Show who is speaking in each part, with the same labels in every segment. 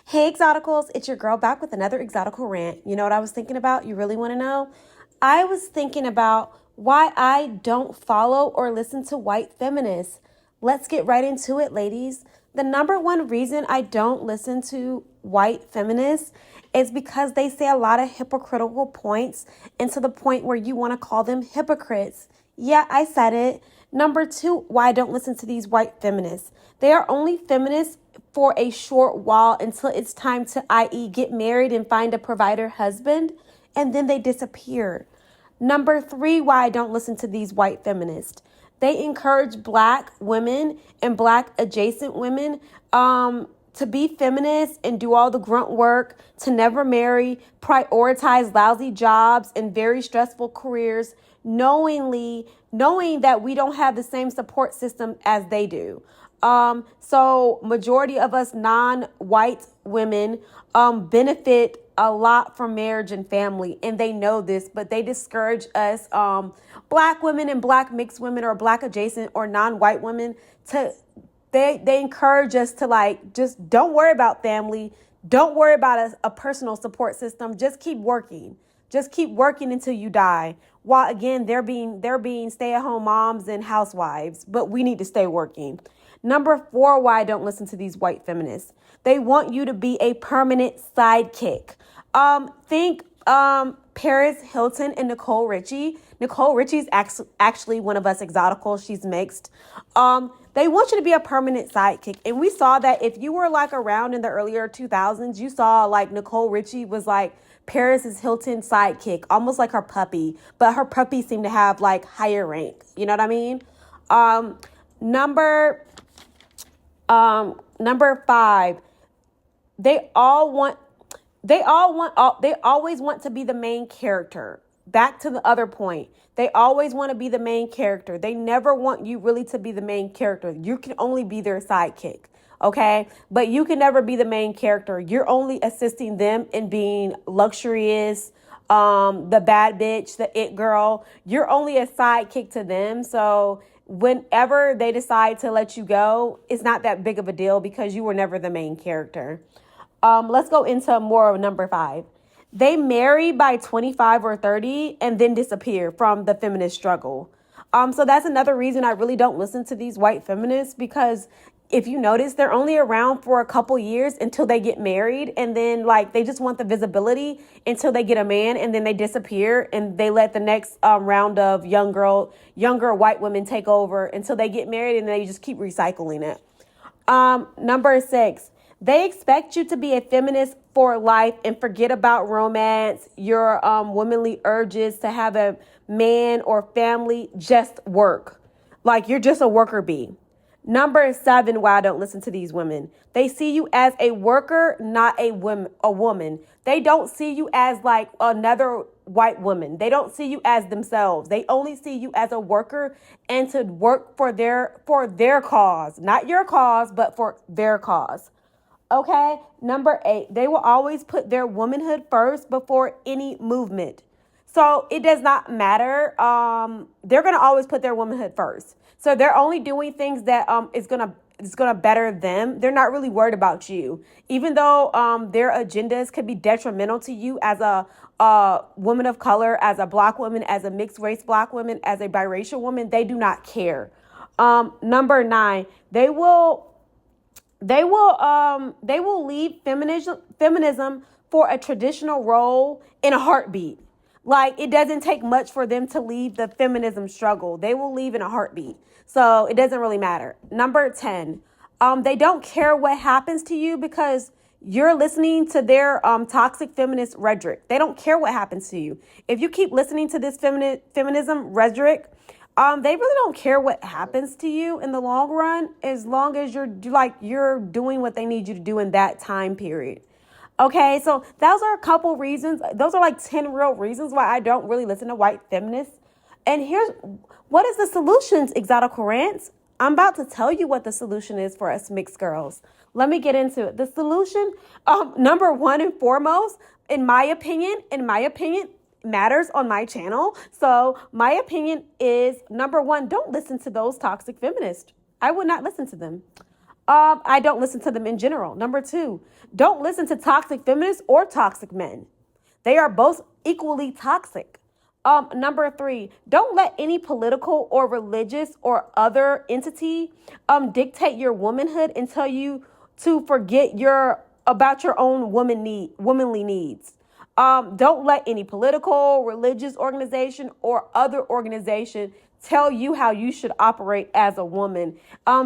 Speaker 1: Hey, Exoticals, it's your girl back with another Exotical rant. You know what I was thinking about? You really want to know? I was thinking about why I don't follow or listen to white feminists. Let's get right into it, ladies. The number one reason I don't listen to white feminists is because they say a lot of hypocritical points, and to the point where you want to call them hypocrites. Yeah, I said it. Number two, why I don't listen to these white feminists. They are only feminists for a short while until it's time to, i.e., get married and find a provider husband, and then they disappear. Number three, why I don't listen to these white feminists. They encourage black women and black adjacent women to be feminists and do all the grunt work, to never marry, prioritize lousy jobs and very stressful careers, knowing that we don't have the same support system as they do. So majority of us non-white women benefit a lot from marriage and family, and they know this, but they discourage us black women and black mixed women or black adjacent or non-white women to they encourage us to, like, just don't worry about family, don't worry about a personal support system, just keep working. Just keep working until you die. While again, they're being stay-at-home moms and housewives, but we need to stay working. Number four, why I don't listen to these white feminists. They want you to be a permanent sidekick. Think Paris Hilton and Nicole Richie. Nicole Richie's actually one of us Exoticals. She's mixed. They want you to be a permanent sidekick. And we saw that if you were like around in the earlier 2000s, you saw like Nicole Richie was like Paris Hilton sidekick, almost like her puppy, but her puppy seemed to have like higher rank. You know what I mean? Number five, they always want to be the main character. Back to the other point. They always want to be the main character. They never want you really to be the main character. You can only be their sidekick. Okay. But you can never be the main character. You're only assisting them in being luxurious, the bad bitch, the it girl. You're only a sidekick to them. So whenever they decide to let you go, it's not that big of a deal because you were never the main character. Let's go into more of number five. They marry by 25 or 30 and then disappear from the feminist struggle. So that's another reason I really don't listen to these white feminists, because if you notice, they're only around for a couple years until they get married. And then like they just want the visibility until they get a man, and then they disappear and they let the next round of younger white women take over until they get married, and they just keep recycling it. Number six. They expect you to be a feminist for life and forget about romance, your womanly urges to have a man or family, just work. Like you're just a worker bee. Number seven, why I don't listen to these women. They see you as a worker, not a woman. They don't see you as like another white woman. They don't see you as themselves. They only see you as a worker and to work for their cause, not your cause, but for their cause. Okay, number eight, they will always put their womanhood first before any movement. So it does not matter. They're gonna always put their womanhood first. So they're only doing things that is gonna better them. They're not really worried about you, even though their agendas could be detrimental to you as a woman of color, as a black woman, as a mixed race black woman, as a biracial woman. They do not care. Number nine, they will leave feminism for a traditional role in a heartbeat. Like it doesn't take much for them to leave the feminism struggle. They will leave in a heartbeat. So it doesn't really matter. Number 10, they don't care what happens to you because you're listening to their toxic feminist rhetoric. They don't care what happens to you. If you keep listening to this feminism rhetoric, they really don't care what happens to you in the long run, as long as you're doing what they need you to do in that time period. Okay, so those are a couple reasons. Those are like 10 real reasons why I don't really listen to white feminists. And here's what is the solutions, Exotical Rants? I'm about to tell you what the solution is for us mixed girls. Let me get into it. The solution, number one and foremost, in my opinion, matters on my channel. So my opinion is, number one, don't listen to those toxic feminists. I would not listen to them. I don't listen to them in general. Number two, don't listen to toxic feminists or toxic men. They are both equally toxic. Number three, don't let any political or religious or other entity dictate your womanhood and tell you to forget about your own womanly needs. Don't let any political, religious organization or other organization tell you how you should operate as a woman.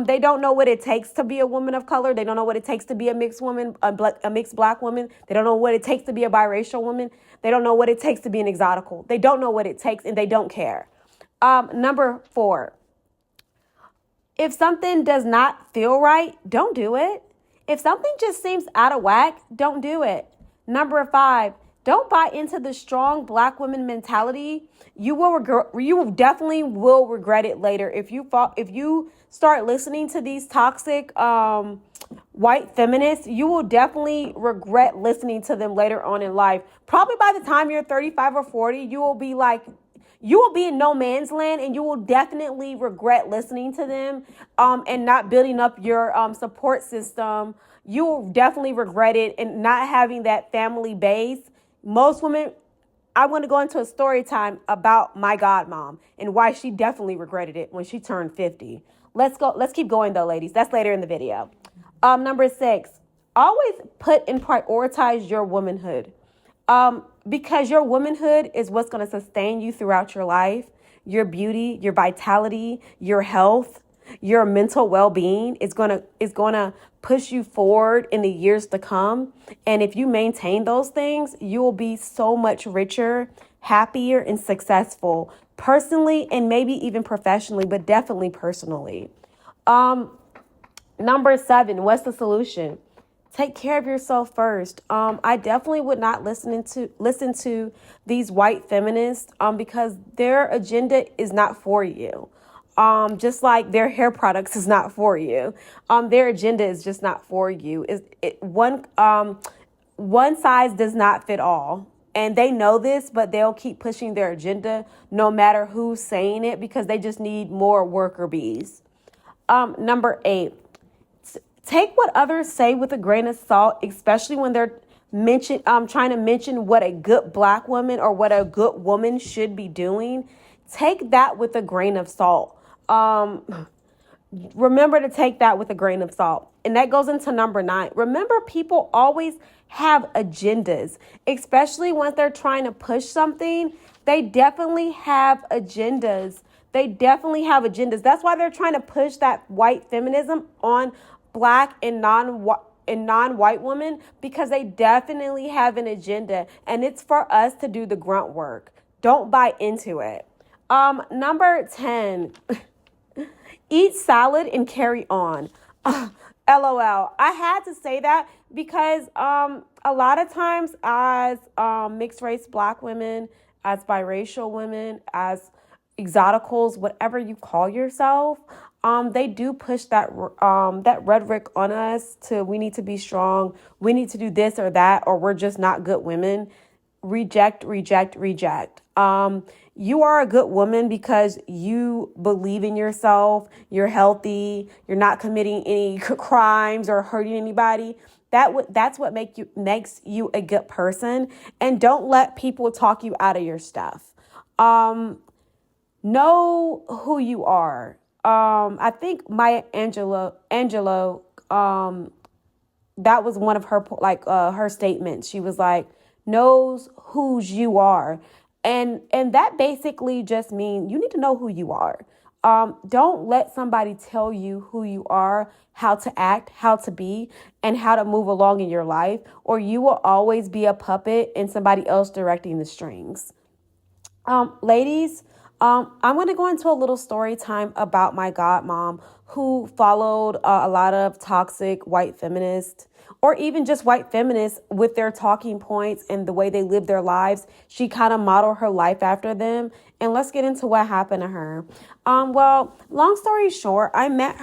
Speaker 1: They don't know what it takes to be a woman of color. They don't know what it takes to be a mixed woman, a mixed black woman. They don't know what it takes to be a biracial woman. They don't know what it takes to be an exotical. They don't know what it takes, and they don't care. Number four, if something does not feel right, don't do it. If something just seems out of whack, don't do it. Number five, don't buy into the strong black women mentality. You definitely will regret it later if you start listening to these toxic white feminists. You will definitely regret listening to them later on in life. Probably by the time you're 35 or 40, you will be in no man's land, and you will definitely regret listening to them and not building up your support system. You will definitely regret it and not having that family base. Most women, I want to go into a story time about my godmom and why she definitely regretted it when she turned 50. Let's keep going though, ladies. That's later in the video. Number six, always put and prioritize your womanhood. Because your womanhood is what's going to sustain you throughout your life. Your beauty, your vitality, your health, your mental well-being is going to push you forward in the years to come. And if you maintain those things, you will be so much richer, happier, and successful personally, and maybe even professionally, but definitely personally. Number seven, what's the solution? Take care of yourself first. I definitely would not listen to these white feminists because their agenda is not for you. Just like their hair products is not for you. Their agenda is just not for you. One size does not fit all. And they know this, but they'll keep pushing their agenda no matter who's saying it because they just need more worker bees. Number eight, take what others say with a grain of salt, especially when they're trying to mention what a good black woman or what a good woman should be doing. Take that with a grain of salt. Remember to take that with a grain of salt. And that goes into number nine. Remember, people always have agendas, especially when they're trying to push something. They definitely have agendas. That's why they're trying to push that white feminism on black and non-white women, because they definitely have an agenda, and it's for us to do the grunt work. Don't buy into it. Number 10, eat salad and carry on. LOL. I had to say that because a lot of times as mixed race black women, as biracial women, as exoticals, whatever you call yourself, they do push that rhetoric on us we need to be strong. We need to do this or that, or we're just not good women. Reject. You are a good woman because you believe in yourself. You're healthy. You're not committing any crimes or hurting anybody. That's what makes you a good person. And don't let people talk you out of your stuff. Know who you are. I think Maya Angelou, that was one of her her statements. She was like, knows whose you are. And that basically just means you need to know who you are. Don't let somebody tell you who you are, how to act, how to be, and how to move along in your life, or you will always be a puppet and somebody else directing the strings. Ladies, I'm going to go into a little story time about my godmom who followed a lot of toxic white feminists, or even just white feminists with their talking points and the way they live their lives. She kind of modeled her life after them. And let's get into what happened to her. Well, long story short, I met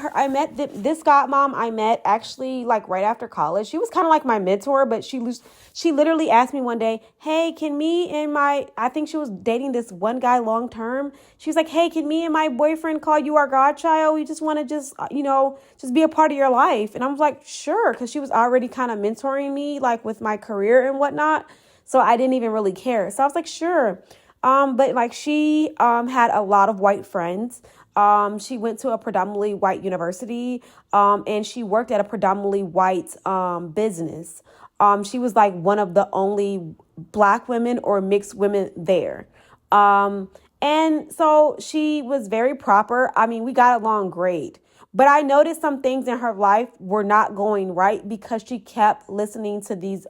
Speaker 1: this godmom I met actually like right after college. She was kind of like my mentor, but she literally asked me one day, hey, can me and I think she was dating this one guy long term. She was like, hey, can me and my boyfriend call you our godchild? We just want to just, just be a part of your life? And I was like, sure, because she was already kind of mentoring me, like with my career and whatnot. So I didn't even really care. So I was like, sure. But like she had a lot of white friends. She went to a predominantly white university, and she worked at a predominantly white business. She was like one of the only Black women or mixed women there. And so she was very proper. I mean, we got along great. But I noticed some things in her life were not going right because she kept listening to these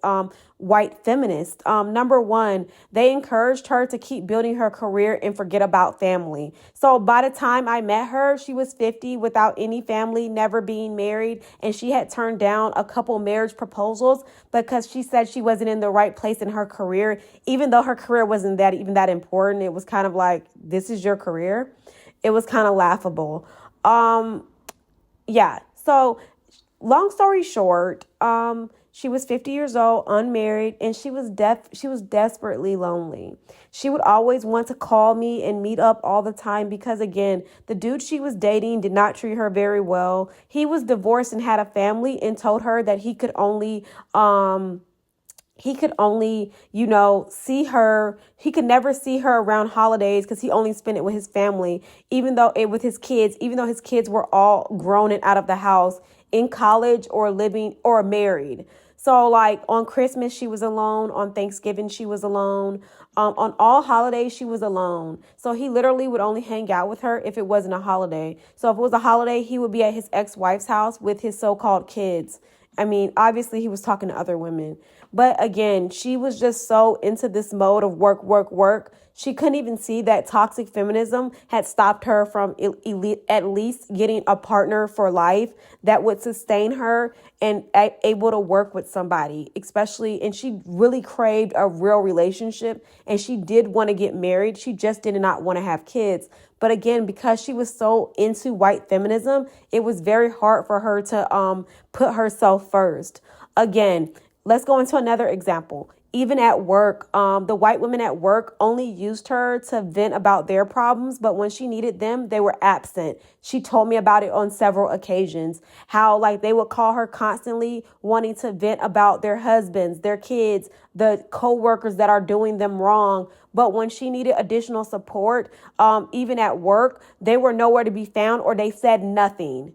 Speaker 1: white feminists. Number one, they encouraged her to keep building her career and forget about family. So by the time I met her, she was 50 without any family, never being married. And she had turned down a couple marriage proposals because she said she wasn't in the right place in her career, even though her career wasn't that important. It was kind of like, this is your career. It was kind of laughable. Yeah. So long story short, she was 50 years old, unmarried, and she was desperately lonely. She would always want to call me and meet up all the time because, again, the dude she was dating did not treat her very well. He was divorced and had a family and told her that he could only, see her. He could never see her around holidays because he only spent it with his family, even though his kids were all grown and out of the house in college or living or married. So like on Christmas, she was alone. On Thanksgiving, she was alone. On all holidays, she was alone. So he literally would only hang out with her if it wasn't a holiday. So if it was a holiday, he would be at his ex-wife's house with his so-called kids. I mean, obviously he was talking to other women. But again, she was just so into this mode of work, work, work. She couldn't even see that toxic feminism had stopped her from at least getting a partner for life that would sustain her and able to work with somebody, especially. And she really craved a real relationship and she did want to get married. She just did not want to have kids. But again, because she was so into white feminism, it was very hard for her to put herself first. Again, let's go into another example. Even at work, the white women at work only used her to vent about their problems, but when she needed them, they were absent. She told me about it on several occasions, how like they would call her constantly wanting to vent about their husbands, their kids, the co-workers that are doing them wrong. But when she needed additional support, even at work, they were nowhere to be found or they said nothing.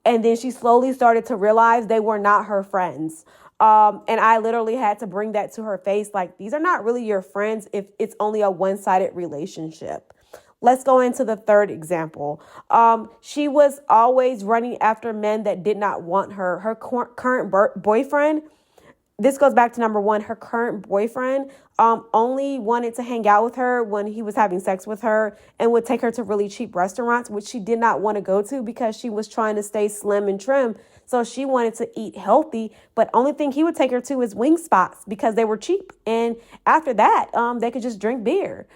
Speaker 1: And then she slowly started to realize they were not her friends. And I literally had to bring that to her face. Like, these are not really your friends if it's only a one-sided relationship. Let's go into the third example. She was always running after men that did not want her. Her current boyfriend, this goes back to number one, her current boyfriend only wanted to hang out with her when he was having sex with her and would take her to really cheap restaurants, which she did not want to go to because she was trying to stay slim and trim. So she wanted to eat healthy, but only thing he would take her to is wing spots because they were cheap. And after that, they could just drink beer.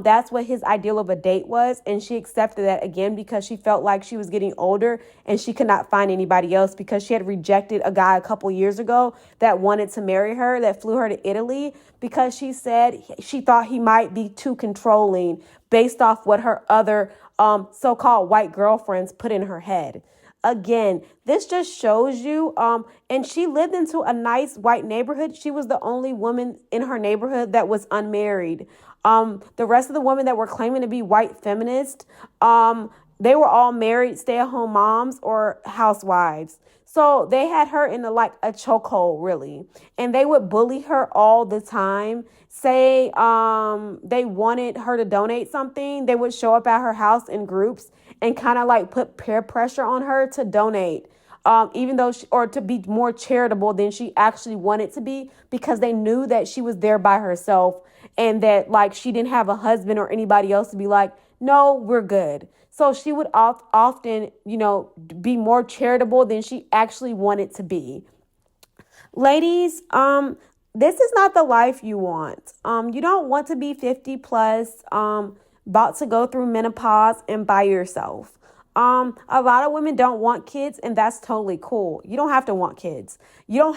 Speaker 1: That's what his ideal of a date was. And she accepted that again because she felt like she was getting older and she could not find anybody else because she had rejected a guy a couple years ago that wanted to marry her, that flew her to Italy because she said she thought he might be too controlling based off what her other so-called white girlfriends put in her head. Again, this just shows you, and she lived into a nice white neighborhood. She was the only woman in her neighborhood that was unmarried. The rest of the women that were claiming to be white feminists, they were all married, stay-at-home moms or housewives. So they had her in a chokehold, really. And they would bully her all the time. Say they wanted her to donate something. They would show up at her house in groups and kind of like put peer pressure on her to donate, even though or to be more charitable than she actually wanted to be, because they knew that she was there by herself and that like she didn't have a husband or anybody else to be like, no, we're good. So she would often, be more charitable than she actually wanted to be. Ladies, this is not the life you want. You don't want to be 50 plus, about to go through menopause and by yourself. A lot of women don't want kids, and that's totally cool. You don't have to want kids. You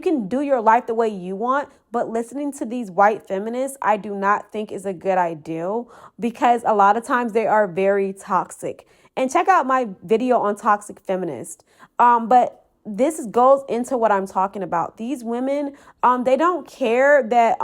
Speaker 1: can do your life the way you want, but listening to these white feminists, I do not think is a good idea because a lot of times they are very toxic. And check out my video on toxic feminist. But this goes into what I'm talking about. These women, they don't care that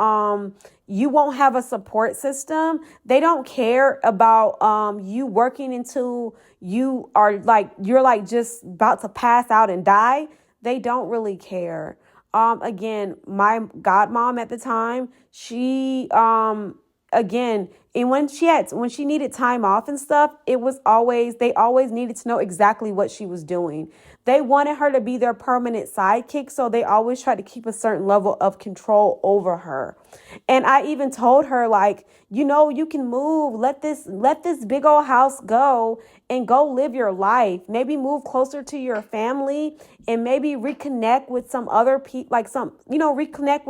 Speaker 1: you won't have a support system. They don't care about you working until you're like just about to pass out and die. They don't really care. Again, my godmom at the time, she again, and when she needed time off and stuff, they always needed to know exactly what she was doing. They wanted her to be their permanent sidekick, so they always tried to keep a certain level of control over her. And I even told her, like, you can move, let this big old house go and go live your life. Maybe move closer to your family and maybe reconnect with some other people, like reconnect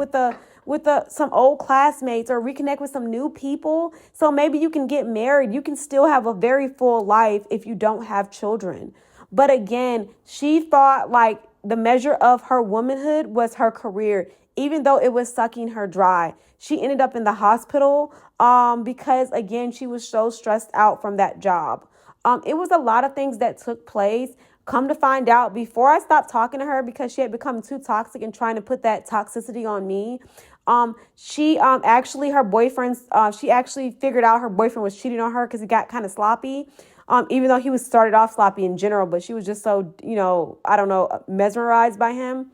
Speaker 1: with some old classmates or reconnect with some new people. So maybe you can get married. You can still have a very full life if you don't have children. But again, she thought like the measure of her womanhood was her career, even though it was sucking her dry. She ended up in the hospital because, again, she was so stressed out from that job. It was a lot of things that took place. Come to find out, before I stopped talking to her because she had become too toxic and trying to put that toxicity on me, she actually figured out her boyfriend was cheating on her because he got kind of sloppy. Even though he started off sloppy in general, but she was just so, I don't know, mesmerized by him.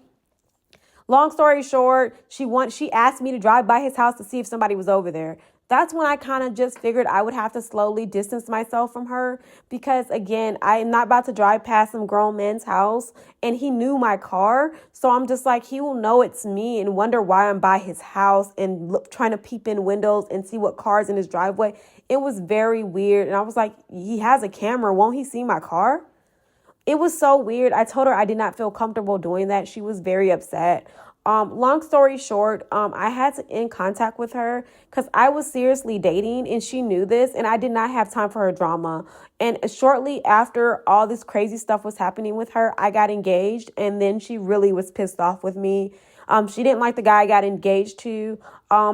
Speaker 1: Long story short, she asked me to drive by his house to see if somebody was over there. That's when I kind of just figured I would have to slowly distance myself from her because, again, I am not about to drive past some grown man's house, and he knew my car. So I'm just like, he will know it's me and wonder why I'm by his house and trying to peep in windows and see what car's in his driveway. It was very weird. And I was like, he has a camera. Won't he see my car? It was so weird. I told her I did not feel comfortable doing that. She was very upset. Long story short, I had to end contact with her because I was seriously dating and she knew this and I did not have time for her drama. And shortly after all this crazy stuff was happening with her, I got engaged and then she really was pissed off with me. She didn't like the guy I got engaged to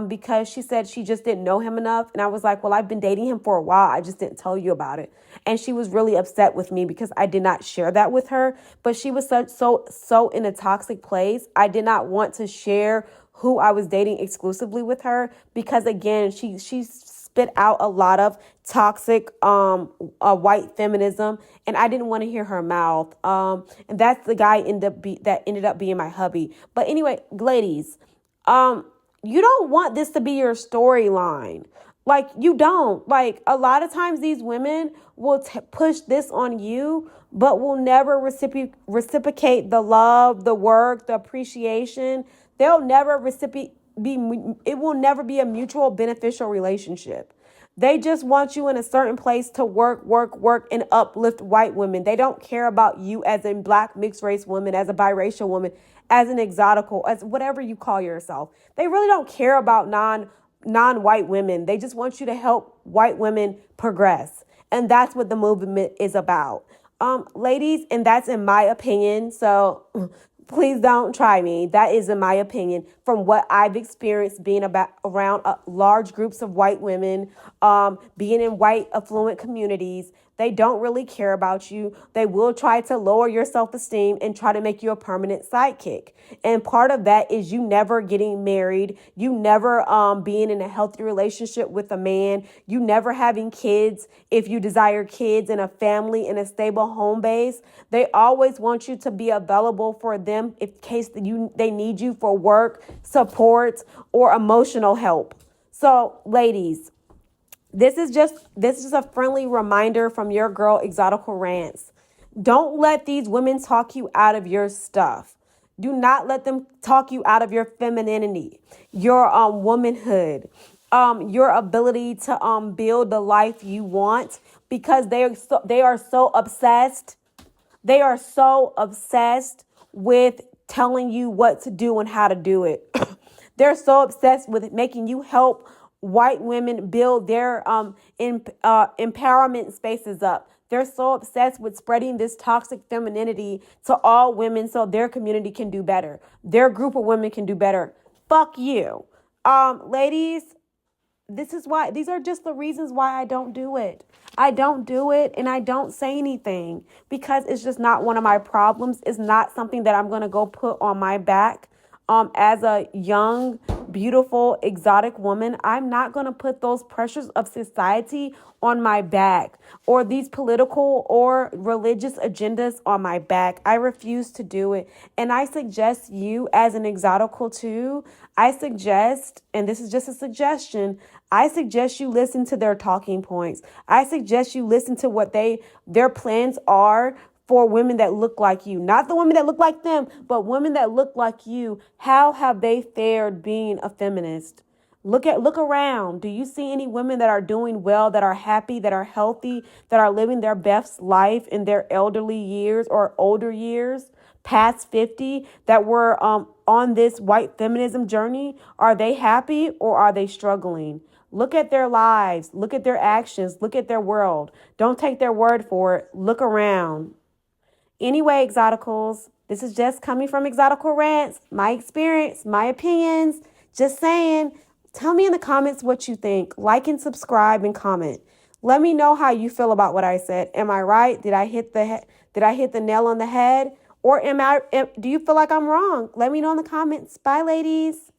Speaker 1: because she said she just didn't know him enough. And I was like, well, I've been dating him for a while. I just didn't tell you about it. And she was really upset with me because I did not share that with her. But she was so in a toxic place. I did not want to share who I was dating exclusively with her because, again, she spit out a lot of toxic white feminism, and I didn't want to hear her mouth. And that's the guy that ended up being my hubby. But anyway, ladies, you don't want this to be your storyline. Like, you don't. Like, a lot of times these women will push this on you, but will never reciprocate the love, the work, the appreciation. They'll never it will never be a mutual beneficial relationship. They just want you in a certain place to work, and uplift white women. They don't care about you as a black mixed race woman, as a biracial woman, as an exotical, as whatever you call yourself. They really don't care about non-white women. They just want you to help white women progress. And that's what the movement is about. Ladies, and that's in my opinion. So please don't try me. That is in my opinion from what I've experienced being around large groups of white women, being in white affluent communities. They don't really care about you. They will try to lower your self-esteem and try to make you a permanent sidekick. And part of that is you never getting married, you never being in a healthy relationship with a man, you never having kids if you desire kids and a family and a stable home base. They always want you to be available for them in case they need you for work, support, or emotional help. So, ladies, this is just a friendly reminder from your girl, Exotical Rants. Don't let these women talk you out of your stuff. Do not let them talk you out of your femininity, your womanhood, your ability to build the life you want, because they are so obsessed. They are so obsessed with telling you what to do and how to do it. They're so obsessed with making you help white women build their empowerment spaces up. They're so obsessed with spreading this toxic femininity to all women so their community can do better. Their group of women can do better. Fuck you. Ladies, this is why, these are just the reasons why I don't do it. I don't do it and I don't say anything because it's just not one of my problems. It's not something that I'm going to go put on my back. As a young, beautiful, exotic woman, I'm not going to put those pressures of society on my back or these political or religious agendas on my back. I refuse to do it. And I suggest you as an exotical too, I suggest, and this is just a suggestion, I suggest you listen to their talking points. I suggest you listen to what their plans are for women that look like you, not the women that look like them, but women that look like you. How have they fared being a feminist? Look around. Do you see any women that are doing well, that are happy, that are healthy, that are living their best life in their elderly years or older years, past 50, that were on this white feminism journey? Are they happy or are they struggling? Look at their lives. Look at their actions. Look at their world. Don't take their word for it. Look around. Anyway, Exoticals, this is just coming from Exotical Rants, my experience, my opinions. Just saying, tell me in the comments what you think. Like and subscribe and comment. Let me know how you feel about what I said. Am I right? Did I hit the nail on the head? Or do you feel like I'm wrong? Let me know in the comments. Bye, ladies.